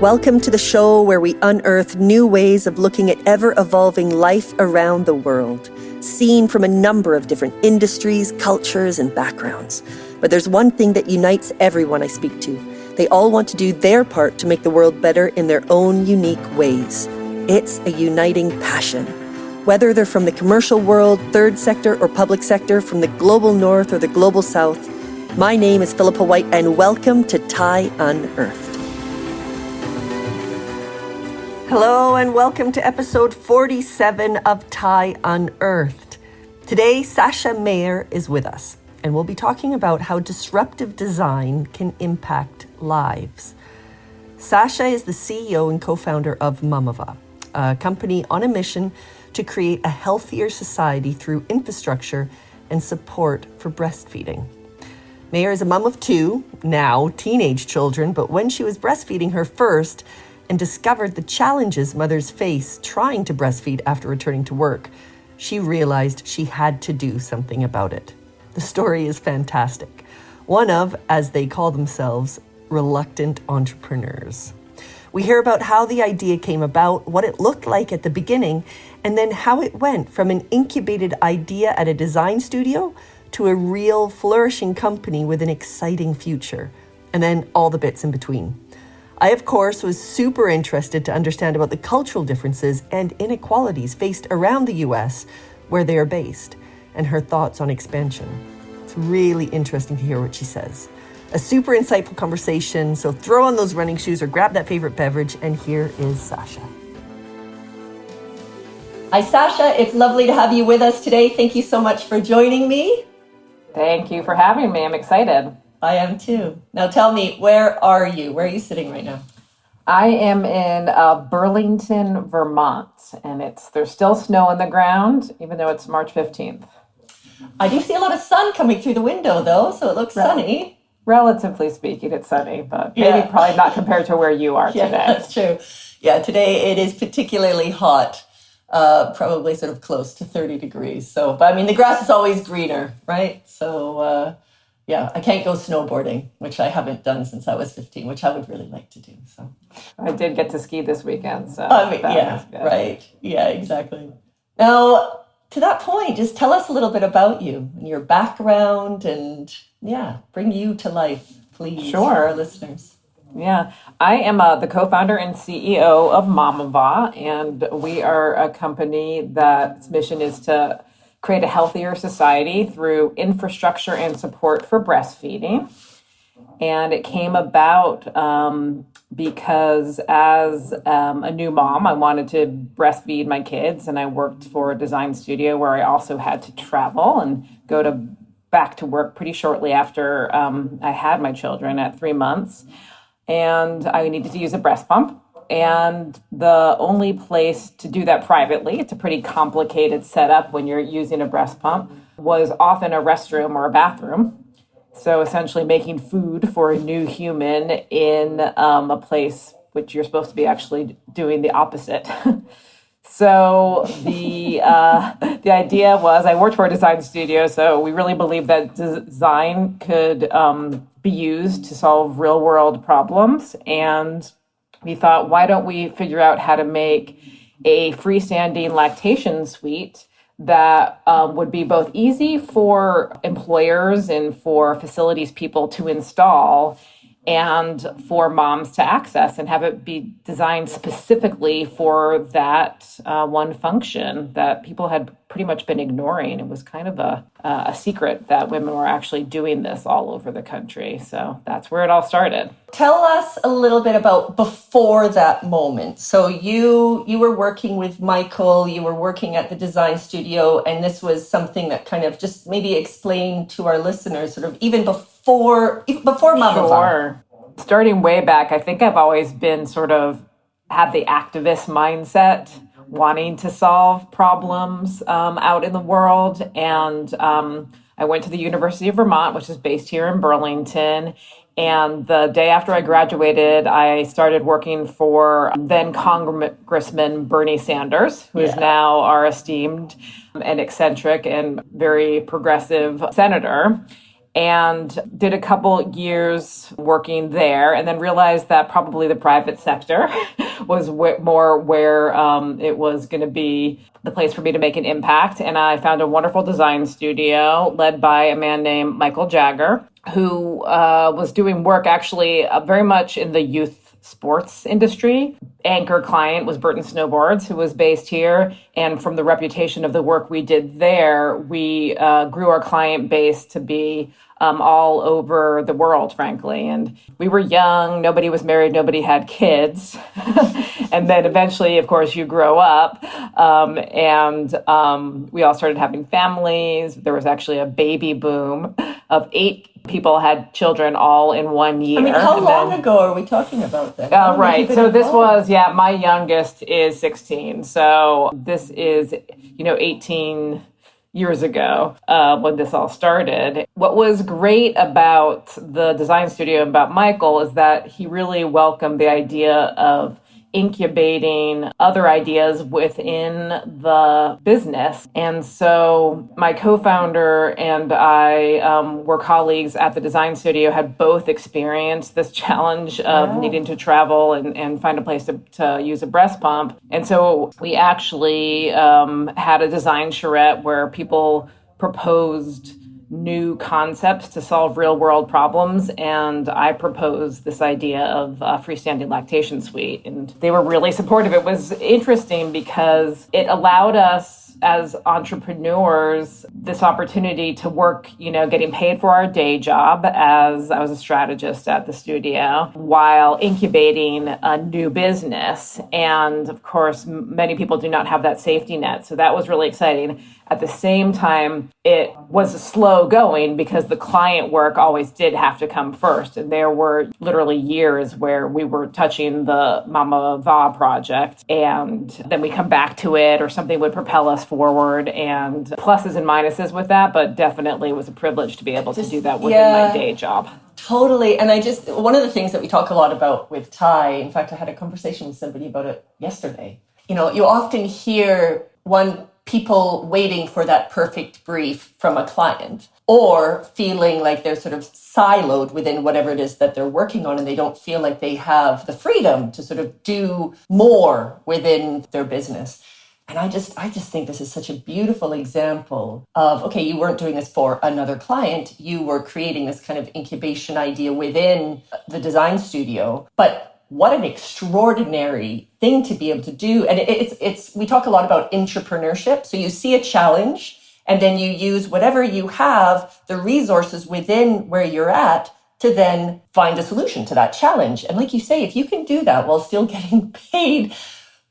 Welcome to the show where we unearth new ways of looking at ever-evolving life around the world, seen from a number of different industries, cultures, and backgrounds. But there's one thing that unites everyone I speak to. They all want to do their part to make the world better in their own unique ways. It's a uniting passion. Whether they're from the commercial world, third sector, or public sector, from the global north or the global south, my name is Philippa White, and welcome to TIE Unearthed. Hello and welcome to episode 47 of TIE Unearthed. Today, Sascha Mayer is with us, and we'll be talking about how disruptive design can impact lives. Sascha is the CEO and co-founder of Mamava, a company on a mission to create a healthier society through infrastructure and support for breastfeeding. Mayer is a mom of two, now teenage children, but when she was breastfeeding her first, and discovered the challenges mothers face trying to breastfeed after returning to work, she realized she had to do something about it. The story is fantastic. One of, as they call themselves, reluctant entrepreneurs. We hear about how the idea came about, what it looked like at the beginning, and then how it went from an incubated idea at a design studio to a real flourishing company with an exciting future, and then all the bits in between. I, of course, was super interested to understand about the cultural differences and inequalities faced around the US where they are based, and her thoughts on expansion. It's really interesting to hear what she says. A super insightful conversation, so throw on those running shoes or grab that favorite beverage, and here is Sascha. Hi, Sascha. It's lovely to have you with us today. Thank you so much for joining me. Thank you for having me. I'm excited. I am too. Now tell me, where are you? Where are you sitting right now? I am in Burlington, Vermont, and there's still snow on the ground, even though it's March 15th. I do see a lot of sun coming through the window, though, so it looks sunny. Relatively speaking, it's sunny, but maybe probably not compared to where you are today. Yeah, that's true. Yeah, today it is particularly hot, probably sort of close to 30 degrees. So, but I mean, the grass is always greener, right? So, yeah, I can't go snowboarding, which I haven't done since I was 15, which I would really like to do. So I did get to ski this weekend. So I mean, yeah, right. Yeah, exactly. Now, to that point, just tell us a little bit about you and your background and, bring you to life, please, Sure. for our listeners. Yeah, I am the co-founder and CEO of Mamava, and we are a company that's mission is to create a healthier society through infrastructure and support for breastfeeding. And it came about because as a new mom, I wanted to breastfeed my kids, and I worked for a design studio where I also had to travel and go back to work pretty shortly after I had my children at 3 months. And I needed to use a breast pump. And the only place to do that privately, it's a pretty complicated setup when you're using a breast pump, was often a restroom or a bathroom. So essentially making food for a new human in a place which you're supposed to be actually doing the opposite. So the idea was, I worked for a design studio, so we really believed that design could be used to solve real world problems. And we thought, why don't we figure out how to make a freestanding lactation suite that would be both easy for employers and for facilities people to install and for moms to access, and have it be designed specifically for that one function that people had pretty much been ignoring. It was kind of a secret that women were actually doing this all over the country. So that's where it all started. Tell us a little bit about before that moment. So you were working with Michael, you were working at the design studio, and this was something that kind of just maybe explain to our listeners sort of even before Mamava. Sure. Starting way back, I think I've always been have the activist mindset, wanting to solve problems out in the world. And I went to the University of Vermont, which is based here in Burlington. And the day after I graduated, I started working for then Congressman Bernie Sanders, who is now our esteemed and eccentric and very progressive senator. and did a couple years working there, and then realized that probably the private sector was more where it was going to be the place for me to make an impact. And I found a wonderful design studio led by a man named Michael Jagger, who was doing work actually very much in the youth sports industry. Anchor client was Burton Snowboards, who was based here. And from the reputation of the work we did there, we grew our client base to be all over the world, frankly. And we were young, nobody was married, nobody had kids. And then eventually, of course, you grow up. And we all started having families. There was actually a baby boom of 8 people had children all in 1 year. I mean, how long ago are we talking about then? Right. So this was, my youngest is 16. So this is, 18 years ago when this all started. What was great about the design studio and about Michael is that he really welcomed the idea of incubating other ideas within the business. And so my co-founder and I were colleagues at the design studio, had both experienced this challenge of needing to travel and find a place to use a breast pump. And so we actually had a design charrette where people proposed new concepts to solve real world problems. And I proposed this idea of a freestanding lactation suite. And they were really supportive. It was interesting because it allowed us as entrepreneurs this opportunity to work, getting paid for our day job as I was a strategist at the studio while incubating a new business. And of course, many people do not have that safety net. So that was really exciting. At the same time, it was slow going because the client work always did have to come first. And there were literally years where we were touching the Mamava project and then we come back to it or something would propel us forward, and pluses and minuses with that, but definitely it was a privilege to be able to do that within my day job. Totally. And one of the things that we talk a lot about with Ty, in fact, I had a conversation with somebody about it yesterday. You often hear people waiting for that perfect brief from a client or feeling like they're sort of siloed within whatever it is that they're working on, and they don't feel like they have the freedom to sort of do more within their business. And I just think this is such a beautiful example of, okay, you weren't doing this for another client. You were creating this kind of incubation idea within the design studio. But what an extraordinary thing to be able to do. And we talk a lot about entrepreneurship. So you see a challenge and then you use whatever you have, the resources within where you're at, to then find a solution to that challenge. And like you say, if you can do that while still getting paid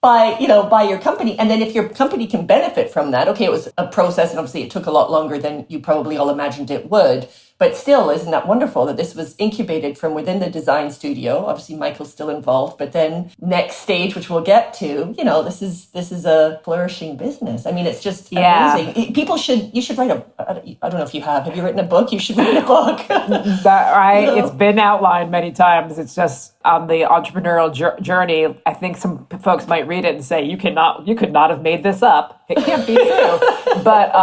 by your company. And then if your company can benefit from that, okay, it was a process and obviously it took a lot longer than you probably all imagined it would. But still, isn't that wonderful that this was incubated from within the design studio? Obviously, Michael's still involved, but then next stage, which we'll get to, this is a flourishing business. I mean, it's just amazing. You should write I don't know if have you written a book? You should write a book. It's been outlined many times. It's just on the entrepreneurial journey. I think some folks might read it and say, you could not have made this up. It can't be true. But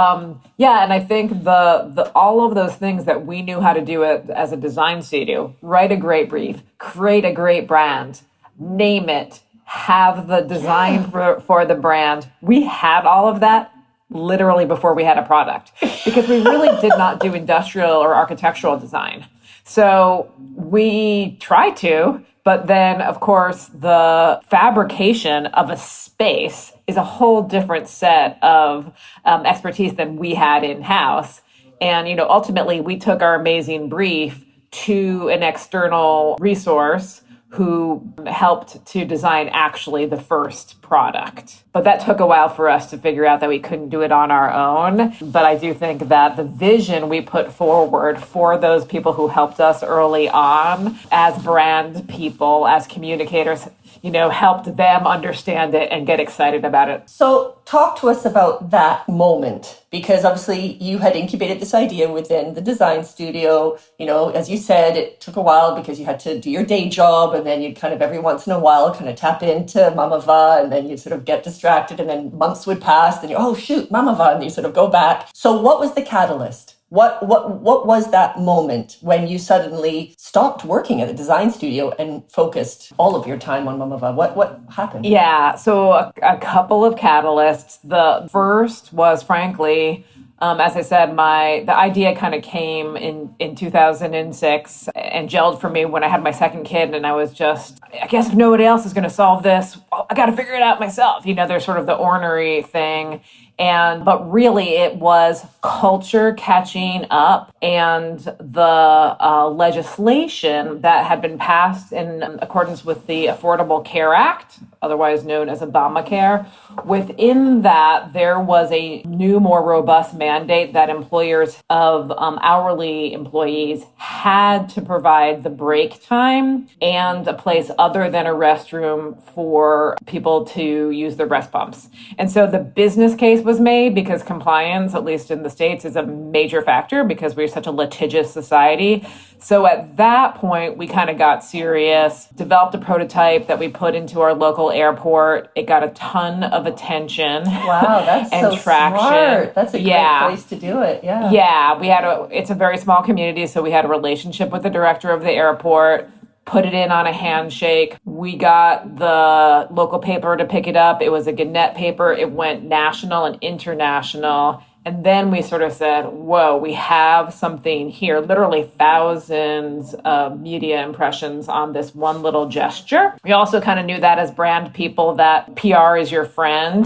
and I think the all of those things that we knew how to do it as a design studio: write a great brief, create a great brand, name it, have the design for the brand. We had all of that literally before we had a product, because we really did not do industrial or architectural design. So we tried to, but then, of course, the fabrication of a space is a whole different set of expertise than we had in-house. And, ultimately, we took our amazing brief to an external resource who helped to design actually the first product. But that took a while for us to figure out that we couldn't do it on our own. But I do think that the vision we put forward for those people who helped us early on as brand people, as communicators, helped them understand it and get excited about it. So talk to us about that moment, because obviously you had incubated this idea within the design studio. As you said, it took a while because you had to do your day job, and then you'd kind of every once in a while kind of tap into Mamava, and then you sort of get distracted, and then months would pass, and oh shoot, Mamava, and you sort of go back. So what was the catalyst? What was that moment when you suddenly stopped working at the design studio and focused all of your time on Mamava? What happened? Yeah, so a couple of catalysts. The first was, frankly, as I said, the idea kind of came in 2006 and gelled for me when I had my second kid, and I was just, I guess if nobody else is going to solve this, well, I got to figure it out myself. There's sort of the ornery thing. But really it was culture catching up, and the legislation that had been passed in accordance with the Affordable Care Act, otherwise known as Obamacare. Within that, there was a new, more robust mandate that employers of hourly employees had to provide the break time and a place other than a restroom for people to use their breast pumps. And so the business case was made because compliance, at least in the States, is a major factor because we're such a litigious society. So at that point, we kind of got serious, developed a prototype that we put into our local airport. It got a ton of attention. Wow, that's and so traction. Smart. That's a great place to do it. Yeah. Yeah, it's a very small community, so we had a relationship with the director of the airport, put it in on a handshake. We got the local paper to pick it up. It was a Gannett paper. It went national and international. And then we sort of said, whoa, we have something here, literally thousands of media impressions on this one little gesture. We also kind of knew that as brand people that PR is your friend.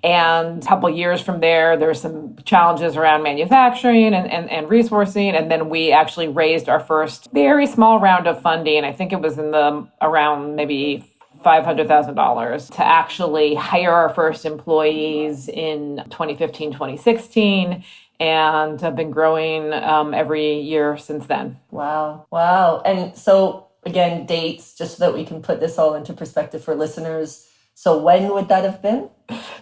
And a couple years from there's some challenges around manufacturing and resourcing. And then we actually raised our first very small round of funding. I think it was around maybe $500,000 to actually hire our first employees in 2015, 2016, and have been growing every year since then. Wow. And so again, dates, just so that we can put this all into perspective for listeners. So when would that have been?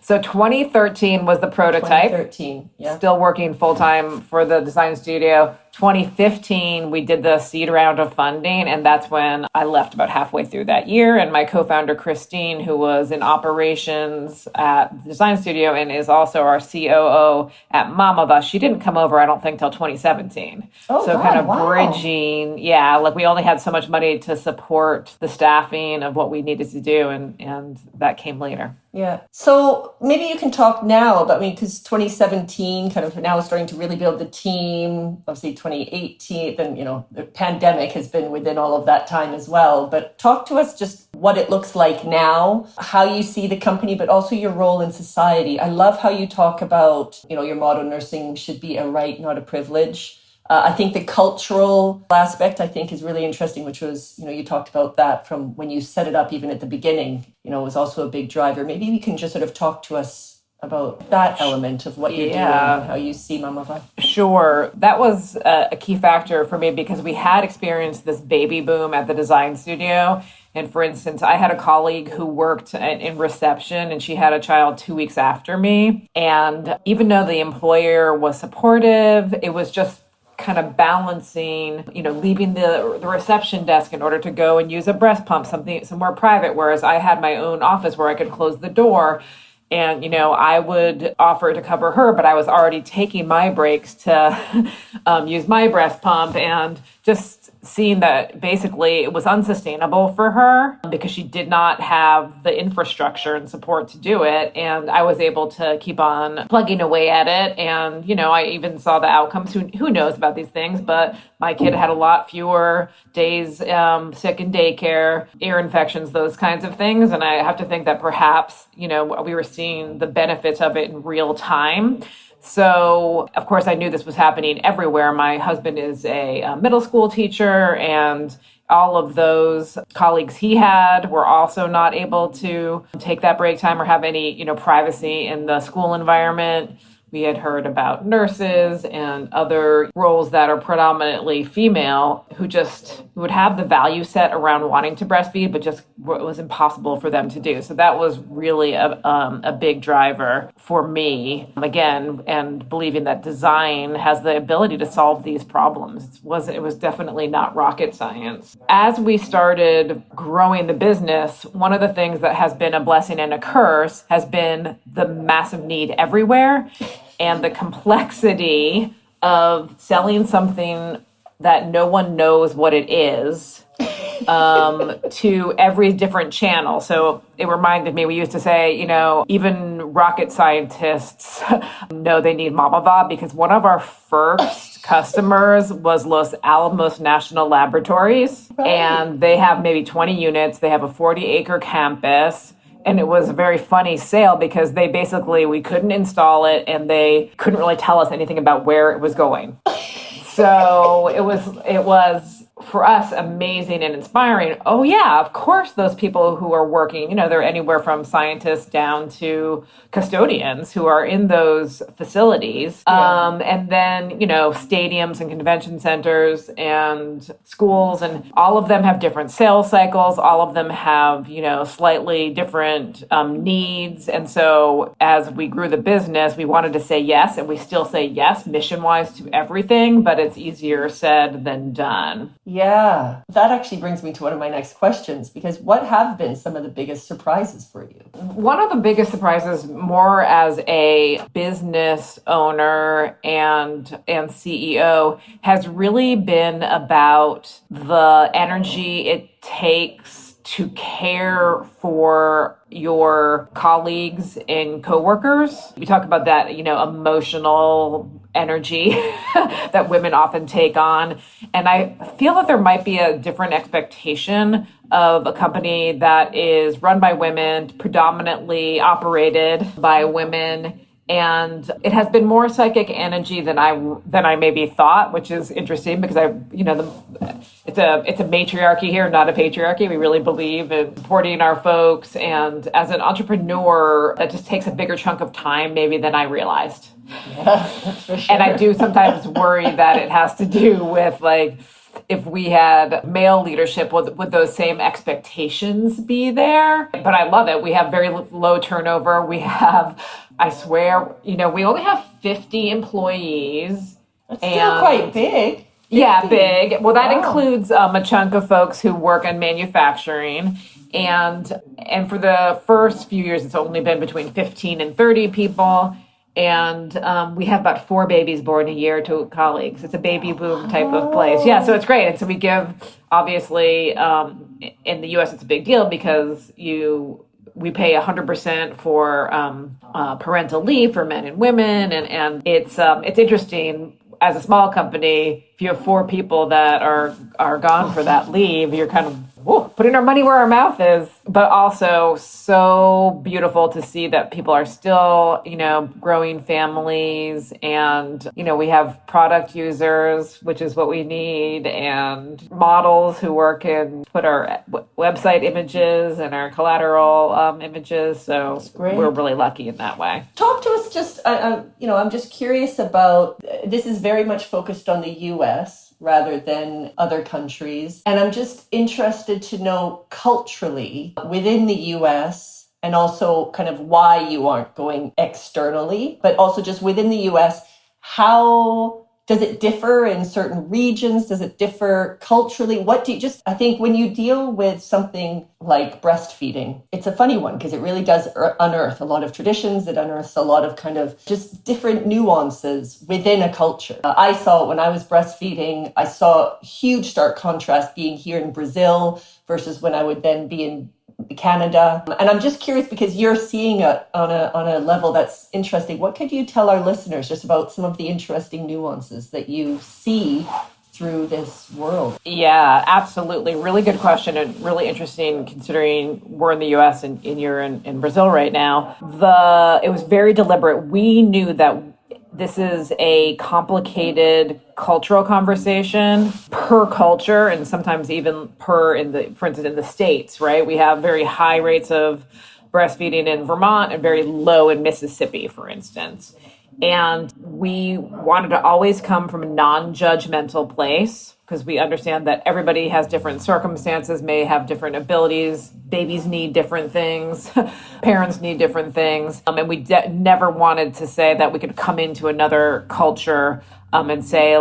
So 2013 was the prototype. 2013, yeah. Still working full-time for the design studio. 2015, we did the seed round of funding, and that's when I left about halfway through that year. And my co-founder, Christine, who was in operations at the design studio and is also our COO at Mamava, she didn't come over, I don't think, till 2017. Oh, so God, kind of wow. bridging, we only had so much money to support the staffing of what we needed to do, and that came later. Yeah. So maybe you can talk now about, because 2017 kind of now starting to really build the team, obviously 2018, then, the pandemic has been within all of that time as well. But talk to us just what it looks like now, how you see the company, but also your role in society. I love how you talk about, your motto, nursing should be a right, not a privilege. I think the cultural aspect, is really interesting, which was, you talked about that from when you set it up, even at the beginning, was also a big driver. Maybe you can just sort of talk to us about that element of what you're doing and how you see Mamava. Sure. That was a key factor for me because we had experienced this baby boom at the design studio. And for instance, I had a colleague who worked in reception, and she had a child 2 weeks after me. And even though the employer was supportive, it was just kind of balancing, leaving the reception desk in order to go and use a breast pump, somewhere private, whereas I had my own office where I could close the door. And, I would offer to cover her, but I was already taking my breaks to use my breast pump, and just seeing that basically it was unsustainable for her because she did not have the infrastructure and support to do it. And I was able to keep on plugging away at it. And, I even saw the outcomes. Who knows about these things? But my kid had a lot fewer days sick in daycare, ear infections, those kinds of things. And I have to think that perhaps, we were seeing the benefits of it in real time. So, of course, I knew this was happening everywhere. My husband is a middle school teacher, and all of those colleagues he had were also not able to take that break time or have any, privacy in the school environment. We had heard about nurses and other roles that are predominantly female who would have the value set around wanting to breastfeed, but just it was impossible for them to do. So that was really a big driver for me, again, and believing that design has the ability to solve these problems. It was definitely not rocket science. As we started growing the business, one of the things that has been a blessing and a curse has been the massive need everywhere and the complexity of selling something that no one knows what it is to every different channel. So it reminded me, we used to say, even rocket scientists know they need Mamava, because one of our first customers was Los Alamos National Laboratories. Right. And they have maybe 20 units. They have a 40-acre campus. And it was a very funny sale because we couldn't install it and they couldn't really tell us anything about where it was going. So it was for us amazing and inspiring. Oh yeah, of course those people who are working, they're anywhere from scientists down to custodians who are in those facilities. Yeah. And then, stadiums and convention centers and schools, and all of them have different sales cycles. All of them have, slightly different needs. And so as we grew the business, we wanted to say yes, and we still say yes mission-wise to everything, but it's easier said than done. Yeah, that actually brings me to one of my next questions, because what have been some of the biggest surprises for you? One of the biggest surprises, more as a business owner and CEO, has really been about the energy it takes to care for your colleagues and coworkers. We talk about that, emotional energy that women often take on. And I feel that there might be a different expectation of a company that is run by women, predominantly operated by women. And it has been more psychic energy than I maybe thought, which is interesting because it's a matriarchy here, not a patriarchy. We really believe in supporting our folks, and as an entrepreneur, that just takes a bigger chunk of time maybe than I realized. Yeah, for sure. And I do sometimes worry that it has to do with if we had male leadership, would those same expectations be there? But I love it. We have very low turnover. We have, I swear, we only have 50 employees. That's still quite big. 50. Yeah, big. Well, that includes a chunk of folks who work in manufacturing. And for the first few years, it's only been between 15 and 30 people. And we have about 4 babies born a year to colleagues. It's a baby boom type of place. Yeah, so it's great. And so we give, obviously, in the U.S., it's a big deal because we pay 100% for parental leave for men and women. And it's interesting. As a small company, if you have 4 people that are gone for that leave, you're kind of putting our money where our mouth is. But also so beautiful to see that people are still, growing families, and, we have product users, which is what we need, and models who work and put our website images and our collateral images. So we're really lucky in that way. Talk to us just, I'm just curious about, this is very much focused on the U.S. rather than other countries. And I'm just interested to know culturally within the US, and also kind of why you aren't going externally, but also just within the US, how does it differ in certain regions? Does it differ culturally? I think when you deal with something like breastfeeding, it's a funny one because it really does unearth a lot of traditions. It unearths a lot of kind of just different nuances within a culture. I saw it when I was breastfeeding. I saw a huge stark contrast being here in Brazil versus when I would then be in Canada. And I'm just curious, because you're seeing it on a level that's interesting. What could you tell our listeners just about some of the interesting nuances that you see through this world? Yeah, absolutely. Really good question, and really interesting considering we're in the US and you're in Brazil right now. It was very deliberate. We knew that this is a complicated cultural conversation per culture, and sometimes even for instance, in the States, right? We have very high rates of breastfeeding in Vermont and very low in Mississippi, for instance. And we wanted to always come from a non-judgmental place, because we understand that everybody has different circumstances, may have different abilities, babies need different things, parents need different things. And we never wanted to say that we could come into another culture and say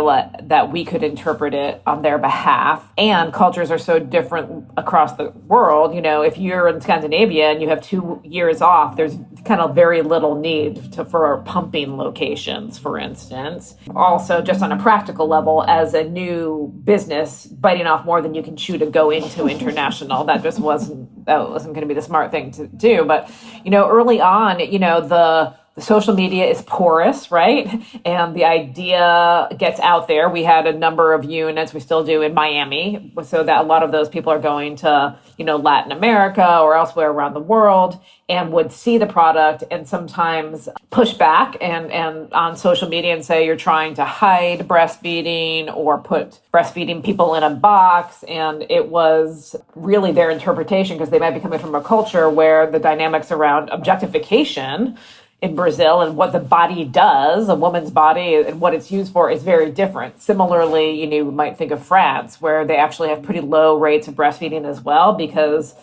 that we could interpret it on their behalf. And cultures are so different across the world. If you're in Scandinavia and you have 2 years off, there's kind of very little need for pumping locations, for instance. Also, just on a practical level, as a new business, biting off more than you can chew to go into international, that wasn't going to be the smart thing to do. But, early on, the social media is porous, right? And the idea gets out there. We had a number of units, we still do, in Miami, so that a lot of those people are going to, Latin America or elsewhere around the world, and would see the product and sometimes push back and on social media and say you're trying to hide breastfeeding or put breastfeeding people in a box. And it was really their interpretation, because they might be coming from a culture where the dynamics around objectification in Brazil and what the body does, a woman's body, and what it's used for is very different. Similarly, you might think of France, where they actually have pretty low rates of breastfeeding as well, because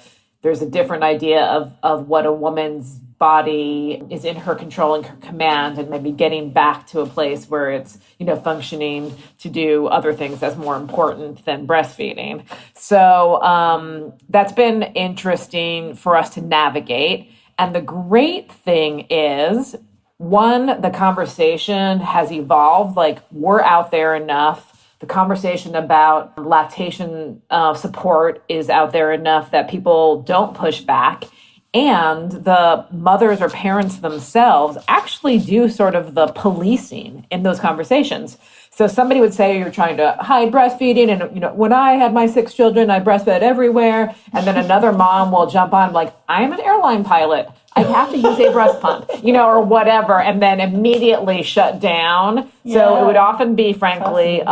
there's a different idea of what a woman's body is in her control and her command, and maybe getting back to a place where it's, functioning to do other things that's more important than breastfeeding. So that's been interesting for us to navigate. And the great thing is, one, the conversation has evolved. Like, we're out there enough. The conversation about lactation support is out there enough that people don't push back. And the mothers or parents themselves actually do sort of the policing in those conversations. So somebody would say you're trying to hide breastfeeding, and when I had my 6 children, I breastfed everywhere. And then another mom will jump on like, I'm an airline pilot, I have to use a breast pump, or whatever, and then immediately shut down. Yeah. So it would often be, frankly,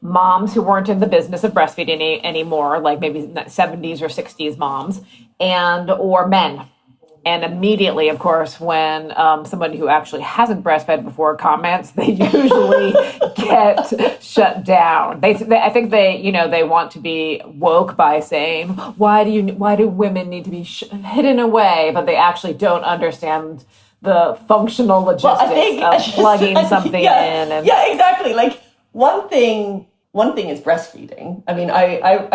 moms who weren't in the business of breastfeeding anymore, like maybe 70s or 60s moms, or men. And immediately, of course, when somebody who actually hasn't breastfed before comments, they usually get shut down. I think they want to be woke by saying, why do women need to be hidden away? But they actually don't understand the functional logistics of plugging something in. And yeah, exactly. Like, one thing is breastfeeding. I mean, I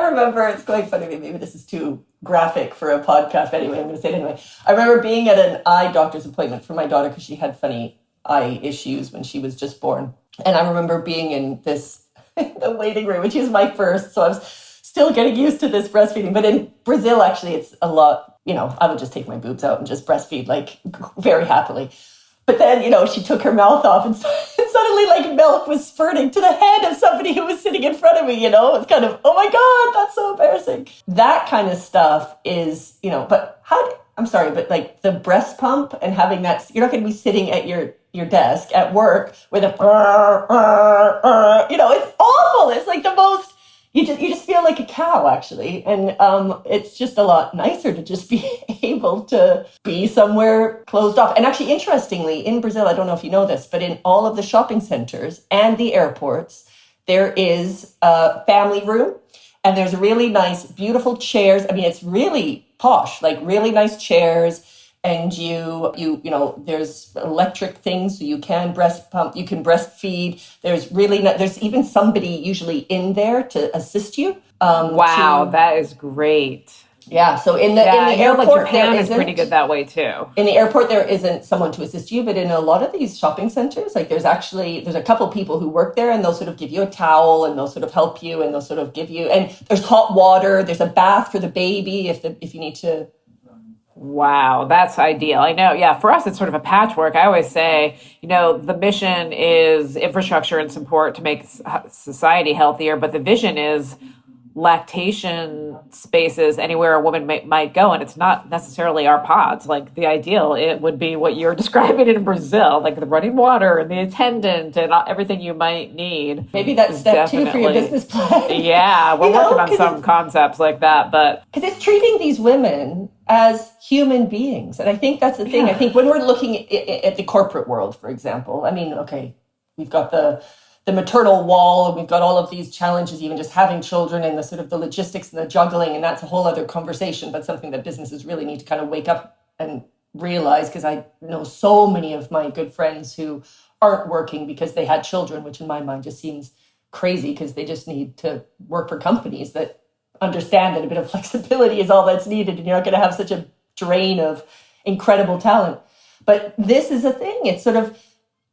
remember, it's quite funny, maybe this is too graphic for a podcast, but anyway, I'm going to say it anyway. I remember being at an eye doctor's appointment for my daughter because she had funny eye issues when she was just born. And I remember being in the waiting room, which is my first, so I was still getting used to this breastfeeding. But in Brazil, actually, it's a lot, I would just take my boobs out and just breastfeed, like, very happily. But then, she took her mouth off and suddenly, like, milk was spurting to the head of somebody who was sitting in front of me, It's kind of, oh my God, that's so embarrassing. That kind of stuff is, but I'm sorry, but like the breast pump and having that, you're not going to be sitting at your desk at work with a, it's awful. It's like the most, you just feel like a cow, actually. And it's just a lot nicer to just be able to be somewhere closed off. And actually, interestingly, in Brazil, I don't know if you know this, but in all of the shopping centers and the airports, there is a family room. And there's really nice, beautiful chairs. I mean, it's really posh, like really nice chairs. And there's electric things, so you can breast pump, you can breastfeed. There's even somebody usually in there to assist you. Wow, that is great. Yeah, so in the airport, like Japan is pretty good that way too. In the airport, there isn't someone to assist you, but in a lot of these shopping centers, like there's a couple people who work there, and they'll sort of give you a towel, and they'll sort of help you, and they'll sort of give you, and there's hot water, there's a bath for the baby if you need to. Wow, that's ideal. I know. Yeah, for us, it's sort of a patchwork. I always say, the mission is infrastructure and support to make society healthier, but the vision is lactation spaces anywhere a woman might go, and it's not necessarily our pods. Like, the ideal, it would be what you're describing in Brazil, like the running water and the attendant and everything you might need. Maybe that's step 2 for your business plan. Yeah, we're working on some concepts like that, but because it's treating these women as human beings, and I think that's the thing. Yeah. I think when we're looking at the corporate world, for example, I mean, okay, we've got the maternal wall, and we've got all of these challenges, even just having children, and the sort of the logistics and the juggling, and that's a whole other conversation, but something that businesses really need to kind of wake up and realize, because I know so many of my good friends who aren't working because they had children, which in my mind just seems crazy because they just need to work for companies that understand that a bit of flexibility is all that's needed, and you're not going to have such a drain of incredible talent. But this is a thing. It's sort of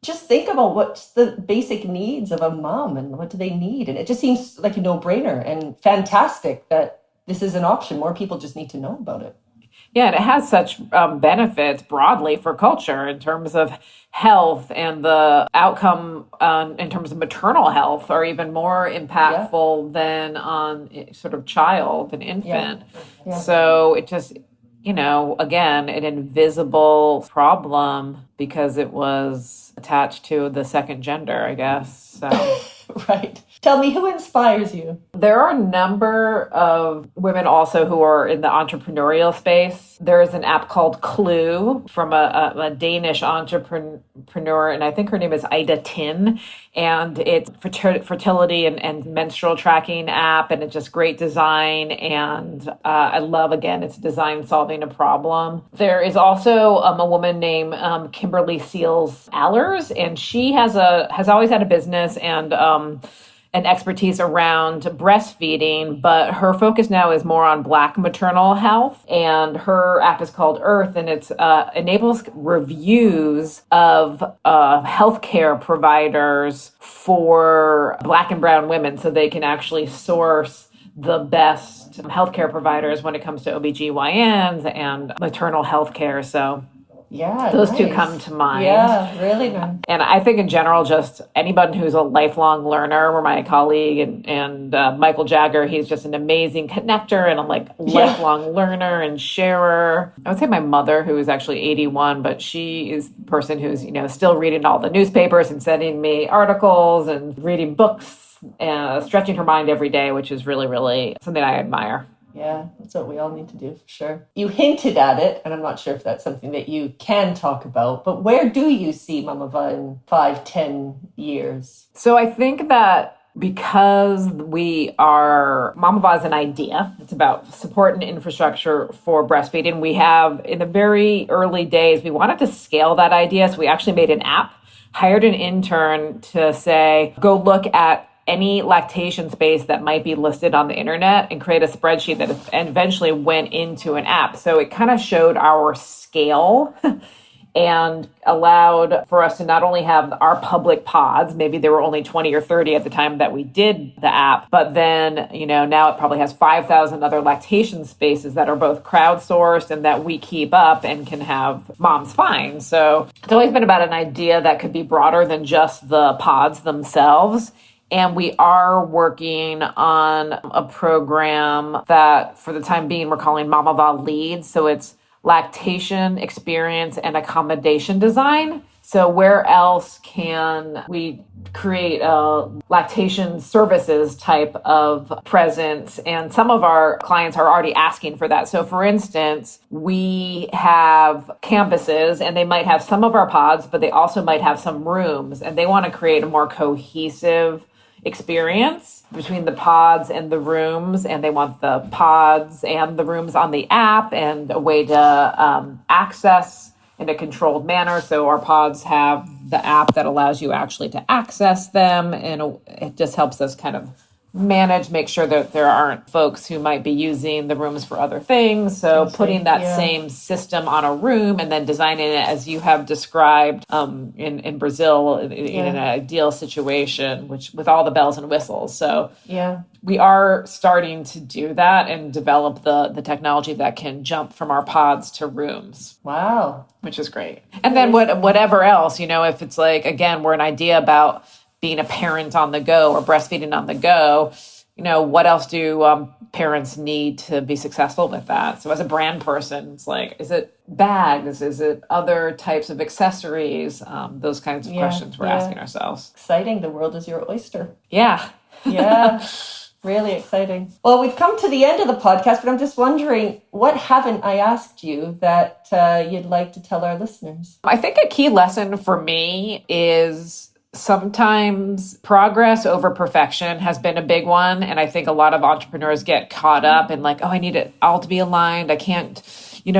just think about what's the basic needs of a mom and what do they need. And it just seems like a no-brainer and fantastic that this is an option. More people just need to know about it. Yeah, and it has such benefits broadly for culture in terms of health, and the outcome in terms of maternal health are even more impactful than on sort of child and infant. Yeah. So it just, again, an invisible problem because it was attached to the second gender, I guess. So. Right. Tell me, who inspires you? There are a number of women also who are in the entrepreneurial space. There is an app called Clue from a Danish entrepreneur, and I think her name is Ida Tin. And it's fertility and menstrual tracking app, and it's just great design. And I love, again, it's design solving a problem. There is also a woman named Kimberly Seals Allers, and she has always had a business and an expertise around breastfeeding, but her focus now is more on Black maternal health. And her app is called Unearthed, and it enables reviews of healthcare providers for Black and brown women, so they can actually source the best healthcare providers when it comes to OBGYNs and maternal healthcare. So yeah, those nice. two come to mind. Yeah, really nice. And I think in general, just anybody who's a lifelong learner, we're my colleague and Michael Jagger, he's just an amazing connector and a lifelong learner and sharer. I would say my mother, who is actually 81, but she is the person who's, still reading all the newspapers and sending me articles and reading books and stretching her mind every day, which is really, really something I admire. Yeah, that's what we all need to do, for sure. You hinted at it, and I'm not sure if that's something that you can talk about, but where do you see Mamava in 5-10 years? So I think that because Mamava is an idea, it's about support and infrastructure for breastfeeding. We have, in the very early days, we wanted to scale that idea, so we actually made an app, hired an intern to say, go look at any lactation space that might be listed on the internet and create a spreadsheet that eventually went into an app. So it kind of showed our scale and allowed for us to not only have our public pods, maybe there were only 20 or 30 at the time that we did the app, but then, now it probably has 5,000 other lactation spaces that are both crowdsourced and that we keep up and can have moms find. So it's always been about an idea that could be broader than just the pods themselves. And we are working on a program that, for the time being, we're calling Mamava Leads. So it's lactation, experience, and accommodation design. So where else can we create a lactation services type of presence? And some of our clients are already asking for that. So for instance, we have campuses and they might have some of our pods, but they also might have some rooms, and they want to create a more cohesive experience between the pods and the rooms, and they want the pods and the rooms on the app and a way to access in a controlled manner. So our pods have the app that allows you actually to access them, and it just helps us kind of make sure that there aren't folks who might be using the rooms for other things. So putting that same system on a room and then designing it as you have described in Brazil in an ideal situation, which with all the bells and whistles. So we are starting to do that and develop the technology that can jump from our pods to rooms. Wow. Which is great. And then whatever else, if it's like, again, we're an idea about being a parent on the go or breastfeeding on the go, what else do parents need to be successful with that? So as a brand person, it's like, is it bags? Is it other types of accessories? Those kinds of questions we're asking ourselves. Exciting. The world is your oyster. Yeah. Yeah. Really exciting. Well, we've come to the end of the podcast, but I'm just wondering, what haven't I asked you that you'd like to tell our listeners? I think a key lesson for me is sometimes progress over perfection has been a big one. And I think a lot of entrepreneurs get caught up in like, oh, I need it all to be aligned. I can't,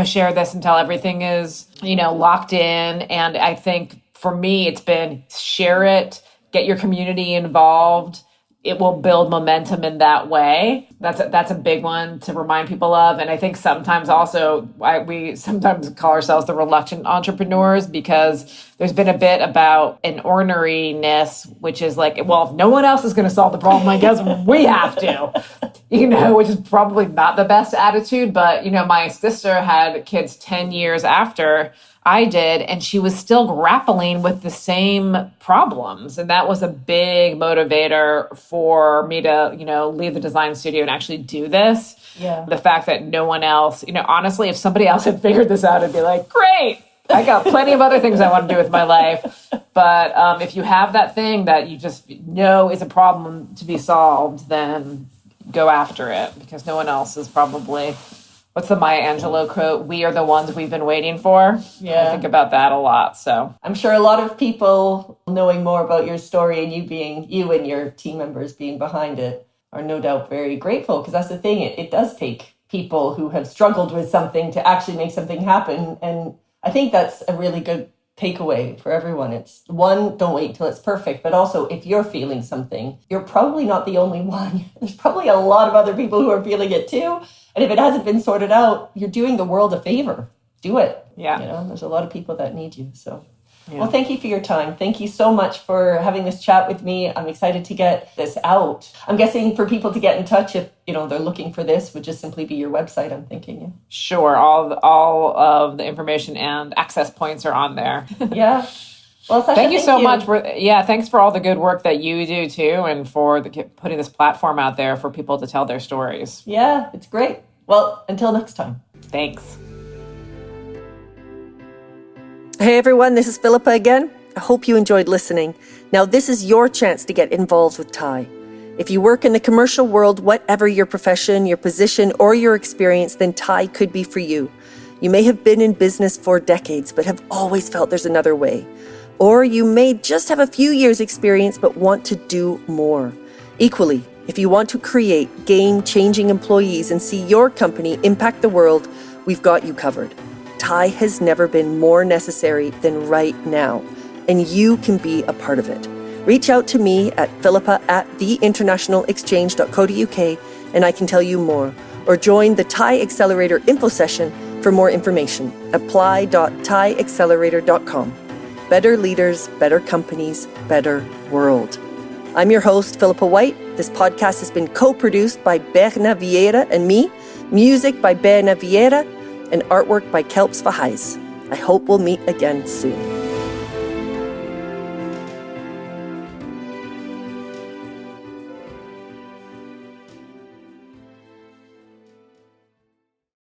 share this until everything is, locked in. And I think for me, it's been share it, get your community involved. It will build momentum in that way. That's a big one to remind people of. And I think sometimes also we sometimes call ourselves the reluctant entrepreneurs, because there's been a bit about an orneriness, which is like, well, if no one else is going to solve the problem, I guess we have to, which is probably not the best attitude. But, my sister had kids 10 years after I did, and she was still grappling with the same problems. And that was a big motivator for me to, leave the design studio and actually do this. Yeah. The fact that no one else, honestly, if somebody else had figured this out, I'd be like, great, I got plenty of other things I want to do with my life. But if you have that thing that you just know is a problem to be solved, then go after it, because no one else is probably... What's the Maya Angelou quote? We are the ones we've been waiting for. Yeah. I think about that a lot. So I'm sure a lot of people knowing more about your story and you and your team members being behind it are no doubt very grateful, because that's the thing. It does take people who have struggled with something to actually make something happen. And I think that's a really good takeaway for everyone. It's one, don't wait until it's perfect. But also, if you're feeling something, you're probably not the only one. There's probably a lot of other people who are feeling it too. And if it hasn't been sorted out, you're doing the world a favor. Do it. Yeah. There's a lot of people that need you. So, Well, thank you for your time. Thank you so much for having this chat with me. I'm excited to get this out. I'm guessing for people to get in touch, if, they're looking for this, would just simply be your website, I'm thinking. Yeah. Sure. All of the information and access points are on there. Yeah. Well, Sascha, thank you so much. Thanks for all the good work that you do too, and for putting this platform out there for people to tell their stories. Yeah, it's great. Well, until next time. Thanks. Hey everyone, this is Philippa again. I hope you enjoyed listening. Now this is your chance to get involved with TIE. If you work in the commercial world, whatever your profession, your position, or your experience, then TIE could be for you. You may have been in business for decades, but have always felt there's another way. Or you may just have a few years experience, but want to do more. Equally, if you want to create game-changing employees and see your company impact the world, we've got you covered. TIE has never been more necessary than right now, and you can be a part of it. Reach out to me at philippa@theinternationalexchange.co.uk and I can tell you more. Or join the TIE Accelerator info session for more information. apply.tieaccelerator.com. Better leaders, better companies, better world. I'm your host, Philippa White. This podcast has been co-produced by Berna Vieira and me, music by Berna Vieira, and artwork by Kelps Vahais. I hope we'll meet again soon.